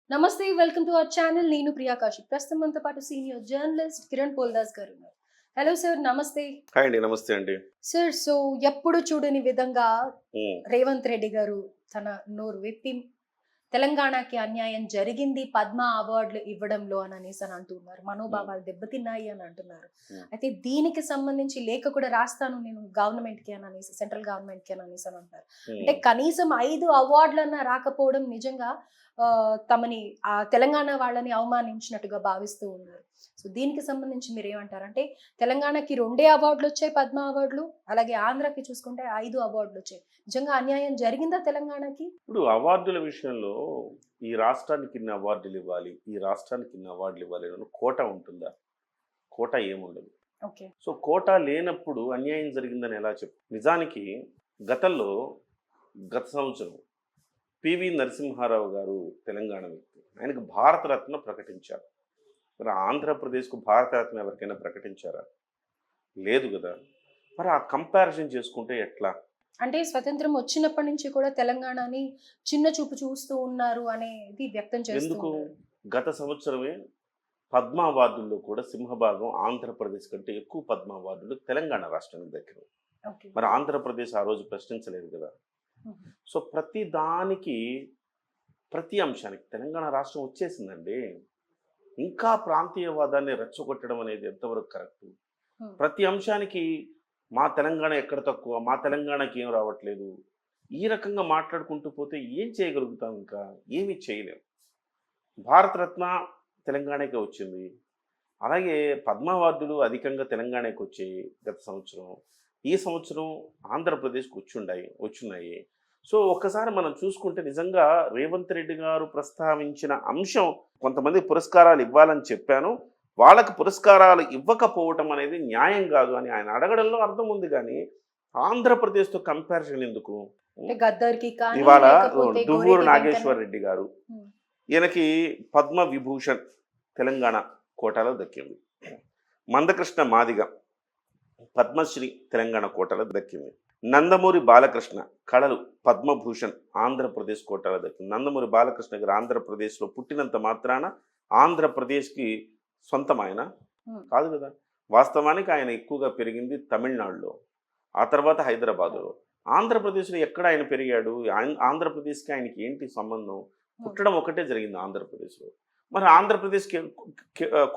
నమస్తే welcome to our channel. నేను ప్రియా కాశీ. ప్రస్తుతం మనతో పాటు సీనియర్ జర్నలిస్ట్ కిరణ్ పోల్దాస్ గారు ఉన్నారు. హలో సార్, నమస్తే. హాయ్ అండి. నమస్తే అండి. సార్, ఎప్పుడు చూడని విధంగా హ్మ్. రేవంత్ రెడ్డి గారు తన నోరు విప్పి తెలంగాణకి అన్యాయం జరిగింది పద్మ అవార్డులు ఇవ్వడంలో అని అనేసి అని అంటున్నారు. హ్మ్. మనోభావాలు దెబ్బతిన్నాయి అని అంటున్నారు. హ్మ్. అయితే దీనికి సంబంధించి లేఖ కూడా రాస్తాను నేను గవర్నమెంట్ కి అని అనేసి, సెంట్రల్ గవర్నమెంట్ కి అని అనేసి అని అంటున్నారు. అంటే హ్మ్. కనీసం 5 అవార్డులన్నా రాకపోవడం నిజంగా తమని ఆ తెలంగాణ వాళ్ళని అవమానించినట్టుగా భావిస్తూ ఉన్నారు. సో దీనికి సంబంధించి మీరు ఏమంటారు? అంటే తెలంగాణకి 2 అవార్డులు వచ్చాయి, పద్మ అవార్డులు. అలాగే ఆంధ్రాకి చూసుకుంటే 5 అవార్డులు వచ్చాయి. నిజంగా అన్యాయం జరిగిందా తెలంగాణకి? ఇప్పుడు అవార్డుల విషయంలో ఈ రాష్ట్రానికి ఇన్ని అవార్డులు ఇవ్వాలి, ఈ రాష్ట్రానికి ఇన్ని అవార్డులు ఇవ్వాలి అని కోటా ఉంటుందా? కోటా ఏముండదు. ఓకే. సో కోటా లేనప్పుడు అన్యాయం జరిగిందని ఎలా నిజానికి గతంలో గత సంవత్సరం పివి నరసింహారావు గారు తెలంగాణ వ్యక్తి. ఆయనకు భారతరత్న ప్రకటించారు. మరి ఆంధ్రప్రదేశ్కు భారతరత్న ఎవరికైనా ప్రకటించారా? లేదు కదా. మరి ఆ కంపారిజన్ చేసుకుంటే ఎట్లా? అంటే స్వతంత్రం వచ్చినప్పటి నుంచి కూడా తెలంగాణని చిన్న చూపు చూస్తూ ఉన్నారు అనేది వ్యక్తం చేస్తూ ఎందుకు? ఉన్నారు. గత సంవత్సరమే పద్మ అవార్డుల్లో కూడా సింహభాగం ఆంధ్రప్రదేశ్ కంటే ఎక్కువ పద్మ అవార్డులు తెలంగాణ రాష్ట్రానికి దక్కినాయి. ఓకే. మరి ఆంధ్రప్రదేశ్ ఆ రోజు ప్రశ్నించలేదు కదా. మ్మ్. సో ప్రతి దానికి, ప్రతి అంశానికి తెలంగాణ రాష్ట్రం వచ్చేసిందండి. ఇంకా ప్రాంతీయవాదాన్ని రెచ్చగొట్టడం అనేది ఎంతవరకు కరెక్ట్? మ్మ్. ప్రతి అంశానికి మా తెలంగాణ ఎక్కడ తక్కువ, మా తెలంగాణకి ఏం రావట్లేదు, ఈ రకంగా మాట్లాడుకుంటూ పోతే ఏం చేయగలుగుతాం? ఇంకా ఏమీ చేయలేం. భారతరత్న తెలంగాణకే వచ్చింది. అలాగే పద్మ అవార్డులు అధికంగా తెలంగాణకి వచ్చాయి గత సంవత్సరం. ఈ సంవత్సరం ఆంధ్రప్రదేశ్కి వచ్చున్నాయి. సో ఒక్కసారి మనం చూసుకుంటే నిజంగా రేవంత్ రెడ్డి గారు ప్రస్తావించిన అంశం, కొంతమంది పురస్కారాలు ఇవ్వాలని చెప్పాను, వాళ్ళకు పురస్కారాలు ఇవ్వకపోవటం అనేది న్యాయం కాదు అని ఆయన అడగడంలో అర్థం ఉంది. కానీ ఆంధ్రప్రదేశ్తో కంపారిజన్ ఎందుకు? అంటే గద్దర్కి కానీ ఇవాళ లేకపోతే దువ్వూరు గోరేటి నాగేశ్వర్ రెడ్డి గారు, మ్మ్. ఈయనకి పద్మ విభూషణ్ తెలంగాణ కోటాలో దక్కింది. మందకృష్ణ మాదిగ పద్మశ్రీ తెలంగాణ కోటాలో దక్కింది. నందమూరి బాలకృష్ణ కళలు పద్మభూషణ్ ఆంధ్రప్రదేశ్ కోటాలో దక్కింది. నందమూరి బాలకృష్ణ గారు ఆంధ్రప్రదేశ్లో పుట్టినంత మాత్రాన ఆంధ్రప్రదేశ్కి సొంతం ఆయన మ్మ్. కాదు కదా. వాస్తవానికి ఆయన ఎక్కువగా పెరిగింది తమిళనాడులో, ఆ తర్వాత హైదరాబాదులో. ఆంధ్రప్రదేశ్లో ఎక్కడ ఆయన పెరిగాడు? ఆంధ్రప్రదేశ్కి ఆయనకి ఏంటి సంబంధం? పుట్టడం ఒకటే జరిగింది ఆంధ్రప్రదేశ్లో. మరి ఆంధ్రప్రదేశ్కి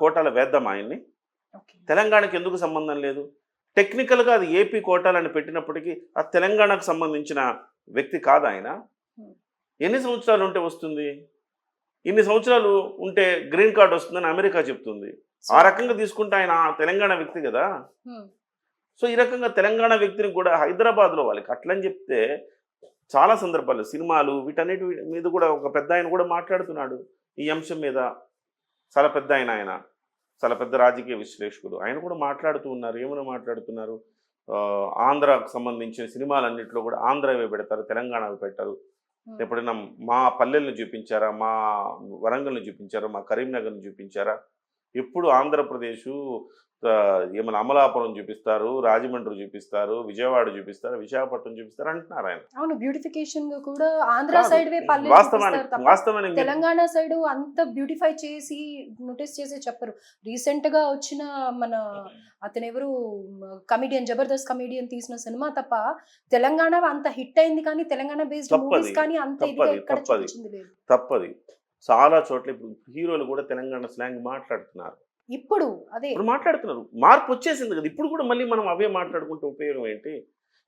కోటాల వేద్దాం ఆయన్ని. ఓకే. తెలంగాణకి ఎందుకు సంబంధం లేదు? టెక్నికల్గా అది ఏపీ కోటాలని పెట్టినప్పటికీ ఆ తెలంగాణకు సంబంధించిన వ్యక్తి కాదు ఆయన. మ్మ్. ఎన్ని సంవత్సరాలు ఉంటే వస్తుంది? ఇన్ని సంవత్సరాలు ఉంటే గ్రీన్ కార్డ్ వస్తుందని అమెరికా చెప్తుంది. ఆ రకంగా తీసుకుంటే ఆయన తెలంగాణ వ్యక్తి కదా. మ్మ్. సో ఈ రకంగా తెలంగాణ వ్యక్తిని కూడా హైదరాబాద్లో వాళ్ళకి అట్లని చెప్తే చాలా సందర్భాలు సినిమాలు వీటన్నిటి మీద కూడా ఒక పెద్ద ఆయన కూడా మాట్లాడుతున్నాడు ఈ అంశం మీద. చాలా పెద్ద ఆయన చాలా పెద్ద రాజకీయ విశ్లేషకుడు, ఆయన కూడా మాట్లాడుతూ ఉన్నారు. ఏమైనా మాట్లాడుతున్నారు? ఆంధ్రాకు సంబంధించిన సినిమాలన్నింటిలో కూడా ఆంధ్రవే పెడతారు, తెలంగాణవి పెట్టారు. మ్మ్. ఎప్పుడైనా మా పల్లెల్ని చూపించారా, మా వరంగల్ని చూపించారా, మా కరీంనగర్ని చూపించారా? ఎప్పుడు ఆంధ్రప్రదేశు ఏమైనా అమలాపురం చూపిస్తారు, రాజమండ్రి చూపిస్తారు, విజయవాడ చూపిస్తారు, విశాఖపట్నం చూపిస్తారు అంటున్నారు ఆయన. అవును, బ్యూటిఫికేషన్ గా కూడా ఆంధ్ర కాదు, సైడ్ వే పల్లె వాస్తవానికి తెలంగాణ సైడ్ అంత బ్యూటిఫై చేసి నోటీస్ చేసి చెప్పరు. రీసెంట్ గా వచ్చిన మన అతను ఎవరు కమిడియన్, జబర్దస్త్ కమిడియన్ తీసిన సినిమా తప్ప తెలంగాణ అంత హిట్ అయింది, కానీ తెలంగాణ బేస్డ్ మూవీస్ కానీ అంత ఇదిగా ఎక్కడ చూపించింది లేదు. తప్పది. చాలా చోట్ల ఇప్పుడు హీరోలు కూడా తెలంగాణ స్లాంగ్ మాట్లాడుతున్నారు. ఇప్పుడు అదే ఇప్పుడు మాట్లాడుతున్నారు. మార్పు వచ్చేసింది కదా. ఇప్పుడు కూడా మళ్ళీ మనం అవే మాట్లాడుకుంటే ఉపయోగం ఏంటి?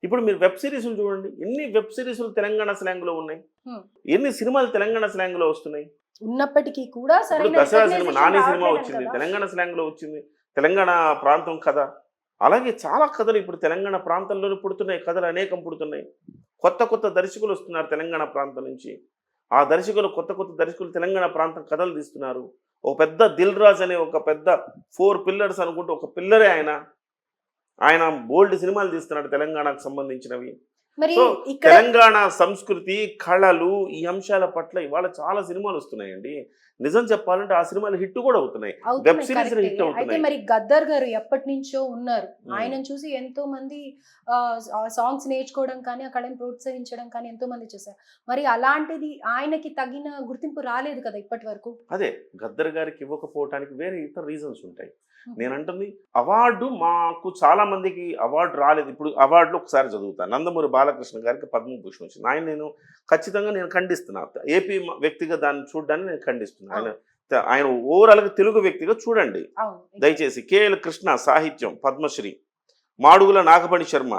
ఇప్పుడు మీరు వెబ్ సిరీస్లు చూడండి, ఎన్ని వెబ్ సిరీస్లు తెలంగాణ స్లాంగ్లో ఉన్నాయి, ఎన్ని సినిమాలు తెలంగాణ స్లాంగ్లో వస్తున్నాయి. ఉన్నప్పటికీ కూడా సరైన Dasara cinema, recognition Nani cinema రావట్లేదు వచ్చింది, కదా. తెలంగాణ స్లాంగ్లో వచ్చింది, తెలంగాణ ప్రాంతం కథ. అలాగే చాలా కథలు ఇప్పుడు తెలంగాణ ప్రాంతంలోనే పుడుతున్నాయి, కథలు అనేకం పుడుతున్నాయి. కొత్త కొత్త దర్శకులు వస్తున్నారు తెలంగాణ ప్రాంతం నుంచి. ఆ దర్శకులు కొత్త కొత్త దర్శకులు తెలంగాణ ప్రాంతం కథలు తీస్తున్నారు. ఒక పెద్ద దిల్ రాజ్ అనే ఒక పెద్ద 4 పిల్లర్స్ అనుకుంటే ఒక పిల్లరే ఆయన బోల్డ్ సినిమాలు తీస్తున్నాడు తెలంగాణకు సంబంధించినవి. మరి సో ఇక్కడ తెలంగాణ సంస్కృతి, కళలు ఈ అంశాల పట్ల ఇవాళ చాలా సినిమాలు వస్తున్నాయండి. నిజం చెప్పాలంటే ఆ సినిమాలు హిట్ కూడా అవుతున్నాయి. వెబ్ అవుతున్నాయి, సిరీస్ కరెక్టే. హిట్ అయితే అవుతున్నాయి. మరి గద్దర్ గారు ఎప్పటి నుంచో ఉన్నారు. ఉమ్, ఆయనను చూసి ఎంతో మంది సాంగ్స్ నేర్చుకోవడం కానీ, అక్కడని ప్రోత్సహించడం కానీ ఎంతో మంది చేశారు. మరి అలాంటిది ఆయనకి తగిన గుర్తింపు రాలేదు కదా ఇప్పటి వరకు. అదే గద్దర్ గారికి ఇవ్వకపోవటానికి వేరే ఇతర రీజన్స్ ఉంటాయి. ఉమ్, నేను అంటుంది అవార్డు మాకు చాలా మందికి అవార్డు రాలేదు. ఇప్పుడు అవార్డులు ఒకసారి చదువుతాను. నందమూరి బాలకృష్ణ గారికి పద్మభూషణ్ వచ్చింది. ఆయన నేను ఖచ్చితంగా నేను ఖండిస్తున్నాను. ఏపీ వ్యక్తిగా దాన్ని చూడడాన్ని నేను ఖండిస్తున్నాను. ఆయన ఓవరాల్గా తెలుగు వ్యక్తిగా చూడండి అవును. దయచేసి. కేఎల్ కృష్ణ సాహిత్యం పద్మశ్రీ, మాడుగుల నాగమణి శర్మ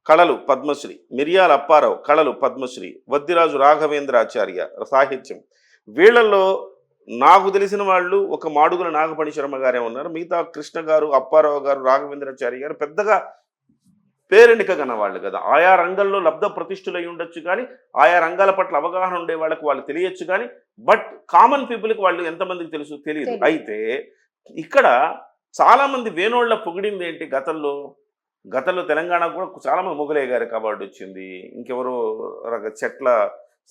కళలు పద్మశ్రీ, మిరియాల అప్పారావు కళలు పద్మశ్రీ, వద్దిరాజు రాఘవేంద్రాచార్య సాహిత్యం. వీళ్ళల్లో నాకు తెలిసిన వాళ్ళు ఒక మాడుగుల నాగమణి శర్మ గారే ఉన్నారు. మిగతా కృష్ణ గారు, అప్పారావు గారు, రాఘవేంద్రాచార్య గారు పెద్దగా పేరెన్నిక కన్న వాళ్ళు కదా. ఆయా రంగంలో లబ్ధ ప్రతిష్ఠులు అయి ఉండొచ్చు కానీ, ఆయా రంగాల పట్ల అవగాహన ఉండే వాళ్ళకి వాళ్ళు తెలియచ్చు కానీ, బట్ కామన్ పీపుల్కి వాళ్ళు ఎంతమందికి తెలుసు తెలియదు. తెలియదు. అయితే ఇక్కడ చాలా మంది వేణోళ్ళ పొగిడింది ఏంటి గతంలో తెలంగాణకు కూడా చాలా మంది మొగలయ్య గారికి అవార్డు వచ్చింది. ఇంకెవరో చెట్ల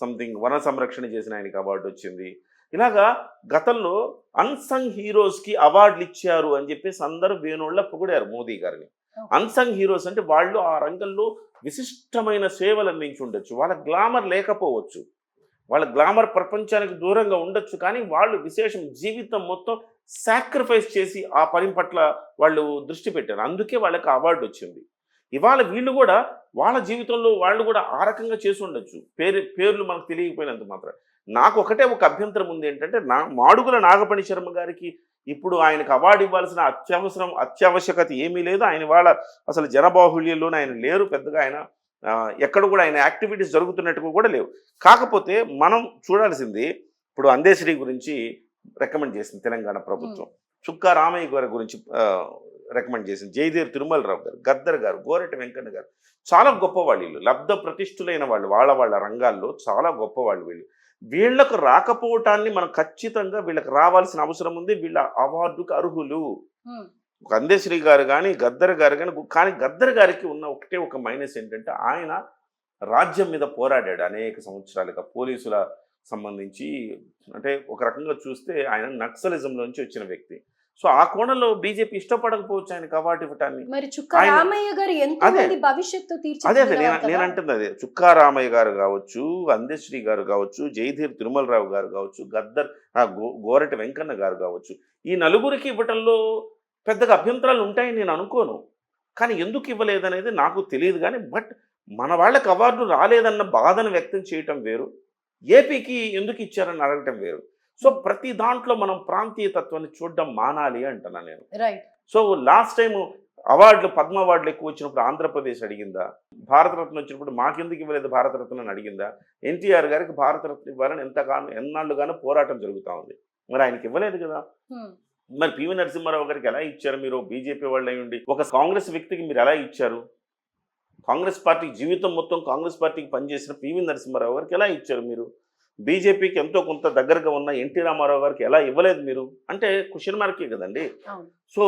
సంథింగ్ వన సంరక్షణ చేసిన ఆయనకి అవార్డు వచ్చింది. ఇలాగా గతంలో అన్సంగ్ హీరోస్కి అవార్డులు ఇచ్చారు అని చెప్పేసి అందరూ వేణోళ్ళ పొగిడారు మోదీ గారిని. అన్సంగ్ హీరోస్ అంటే వాళ్ళు ఆ రంగంలో విశిష్టమైన సేవలు అందించి ఉండొచ్చు. వాళ్ళ గ్లామర్ లేకపోవచ్చు, వాళ్ళ గ్లామర్ ప్రపంచానికి దూరంగా ఉండొచ్చు, కానీ వాళ్ళు విశేషం జీవితం మొత్తం సాక్రిఫైస్ చేసి ఆ పని పట్ల వాళ్ళు దృష్టి పెట్టారు. అందుకే వాళ్ళకి అవార్డు వచ్చింది. ఇవాళ వీళ్ళు కూడా వాళ్ళ జీవితంలో వాళ్ళు కూడా ఆ రకంగా చేసి ఉండొచ్చు. పేర్లు మనకు తెలియకపోయినంత మాత్రం. నాకు ఒకటే ఒక అభ్యంతరం ఉంది ఏంటంటే, మాడుగుల నాగమణి శర్మ గారికి ఇప్పుడు ఆయనకు అవార్డు ఇవ్వాల్సిన అత్యావశ్యకత ఏమీ లేదు. ఆయన వాళ్ళ అసలు జనబాహుళ్యంలోనే ఆయన లేరు. పెద్దగా ఆయన ఎక్కడ కూడా ఆయన యాక్టివిటీస్ జరుగుతున్నట్టు కూడా లేవు. కాకపోతే మనం చూడాల్సింది ఇప్పుడు అందేశ్రీ గురించి రికమెండ్ చేసింది తెలంగాణ ప్రభుత్వం. చుక్కా రామయ్య గారి గురించి రికమెండ్ చేసింది. జయదేవ్ తిరుమలరావు గారు, గద్దర్ గారు, గోరెటి వెంకన్న గారు చాలా గొప్పవాళ్ళు. వీళ్ళు లబ్ధ ప్రతిష్ఠులైన వాళ్ళు, వాళ్ళ రంగాల్లో చాలా గొప్పవాళ్ళు వీళ్ళు. వీళ్లకు రాకపోవటాన్ని మనం ఖచ్చితంగా వీళ్ళకి రావాల్సిన అవసరం ఉంది. వీళ్ళ అవార్డుకు అర్హులు. అందేశ్రీ గారు కానీ, గద్దర్ గారు కానీ గద్దర్ గారికి ఉన్న ఒకటే ఒక మైనస్ ఏంటంటే, ఆయన రాజ్యం మీద పోరాడాడు అనేక సంవత్సరాలుగా. పోలీసుల సంబంధించి అంటే ఒక రకంగా చూస్తే ఆయన నక్సలిజం నుంచి వచ్చిన వ్యక్తి. సో ఆ కోణంలో బీజేపీ ఇష్టపడకపోవచ్చు ఆయనకు అవార్డు ఇవ్వటాన్ని. మరి చుక్కా రామయ్య గారు ఎంతో మంది భవిష్యత్తు అదే నేను అంటుంది అదే. చుక్కా రామయ్య గారు కావచ్చు, అందేశ్రీ గారు కావచ్చు, జయధీర్ తిరుమలరావు గారు కావచ్చు, గద్దర్ గోరటి వెంకన్న గారు కావచ్చు, ఈ నలుగురికి ఇవ్వటంలో పెద్దగా అభ్యంతరాలు ఉంటాయని నేను అనుకోను. కానీ ఎందుకు ఇవ్వలేదనేది నాకు తెలియదు. కానీ బట్ మన వాళ్ళకి అవార్డు రాలేదన్న బాధను వ్యక్తం చేయటం వేరు, ఏపీకి ఎందుకు ఇచ్చారని అడగటం వేరు. సో ప్రతి దాంట్లో మనం ప్రాంతీయ తత్వాన్ని చూడడం మానాలి అంటున్నా నేను. సో లాస్ట్ టైం అవార్డులు, పద్మ అవార్డులు ఎక్కువ వచ్చినప్పుడు ఆంధ్రప్రదేశ్ అడిగిందా? భారతరత్న వచ్చినప్పుడు మాకెందుకు ఇవ్వలేదు భారతరత్న అని అడిగిందా? ఎన్టీఆర్ గారికి భారతరత్న ఇవ్వాలని ఎన్నాళ్ళుగానో పోరాటం జరుగుతూ ఉంది. మరి ఆయనకి ఇవ్వలేదు కదా. మరి పివి నరసింహారావు గారికి ఎలా ఇచ్చారు మీరు? బీజేపీ వాళ్ళు అయి ఉండి ఒక కాంగ్రెస్ వ్యక్తికి మీరు ఎలా ఇచ్చారు? కాంగ్రెస్ పార్టీ జీవితం మొత్తం కాంగ్రెస్ పార్టీకి పనిచేసిన పివి నరసింహారావు గారికి ఎలా ఇచ్చారు మీరు? బీజేపీకి ఎంతో కొంత దగ్గరగా ఉన్న ఎన్టీ రామారావు గారికి ఎలా ఇవ్వలేదు మీరు అంటే క్వశ్చన్ మార్కే కదండి. సో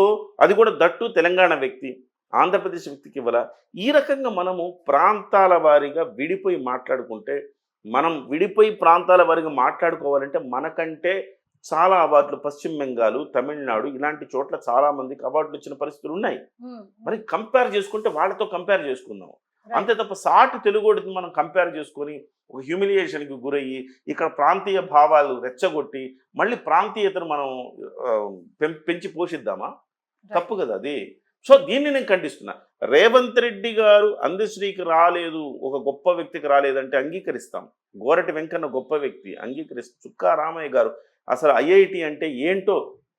అది కూడా దట్టు తెలంగాణ వ్యక్తి, ఆంధ్రప్రదేశ్ వ్యక్తికి ఇవ్వాల. ఈ రకంగా మనము ప్రాంతాల వారీగా విడిపోయి మాట్లాడుకుంటే, మనం విడిపోయి ప్రాంతాల వారీగా మాట్లాడుకోవాలంటే మనకంటే చాలా అవార్డులు పశ్చిమ బెంగాల్, తమిళనాడు ఇలాంటి చోట్ల చాలా మందికి అవార్డులు వచ్చిన పరిస్థితులు ఉన్నాయి. మరి కంపేర్ చేసుకుంటే వాళ్ళతో కంపేర్ చేసుకుందాం. అంతే తప్ప సాటి తెలుగుడిని మనం కంపేర్ చేసుకొని ఒక హ్యూమిలియేషన్కి గురయ్యి ఇక్కడ ప్రాంతీయ భావాలు రెచ్చగొట్టి మళ్ళీ ప్రాంతీయతను మనం పెంచి పోషిద్దామా? తప్పు కదా అది. సో దీన్ని నేను ఖండిస్తున్నా. రేవంత్ రెడ్డి గారు అందశ్రీకి రాలేదు, ఒక గొప్ప వ్యక్తికి రాలేదంటే అంగీకరిస్తాం. గోరటి వెంకన్న గొప్ప వ్యక్తి, అంగీకరిస్తాం. చుక్కా రామయ్య గారు అసలు ఐఐటి అంటే ఏంటో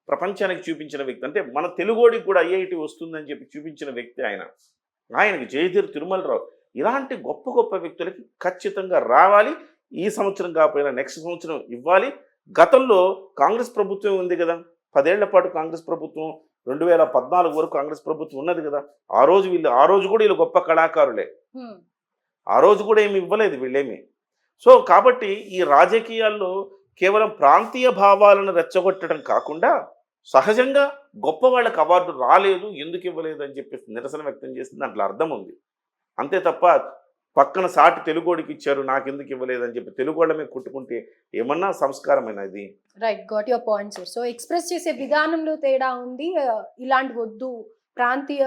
ప్రపంచానికి చూపించిన వ్యక్తి. అంటే మన తెలుగోడికి కూడా ఐఐటి వస్తుందని చెప్పి చూపించిన వ్యక్తి ఆయనకి. జయధీర్ తిరుమలరావు ఇలాంటి గొప్ప గొప్ప వ్యక్తులకి ఖచ్చితంగా రావాలి. ఈ సంవత్సరం కాకపోయినా నెక్స్ట్ సంవత్సరం ఇవ్వాలి. గతంలో కాంగ్రెస్ ప్రభుత్వం ఉంది కదా, 10 ఏళ్ల పాటు కాంగ్రెస్ ప్రభుత్వం, 2014 వరకు కాంగ్రెస్ ప్రభుత్వం ఉన్నది కదా. ఆ రోజు కూడా వీళ్ళు గొప్ప కళాకారులే. ఆ రోజు కూడా ఏమి ఇవ్వలేదు వీళ్ళేమి. సో కాబట్టి ఈ రాజకీయాల్లో కేవలం ప్రాంతీయ భావాలను రెచ్చగొట్టడం కాకుండా సహజంగా గొప్ప వాళ్ళకి అవార్డు రాలేదు, ఎందుకు ఇవ్వలేదు అని చెప్పేసి నిరసన వ్యక్తం చేసింది. దాంట్లో అర్థం ఉంది. అంతే తప్ప పక్కన సాటి తెలుగోడికి ఇచ్చారు నాకెందుకు ఇవ్వలేదని చెప్పి తెలుగోళ్ళమే కొట్టుకుంటే ఏమన్నా సంస్కారమైన ఇది? Right, got your point sir. So express చేసే విధానంలో తేడా ఉంది. ఇలాంటి వద్దు, ప్రాంతీయ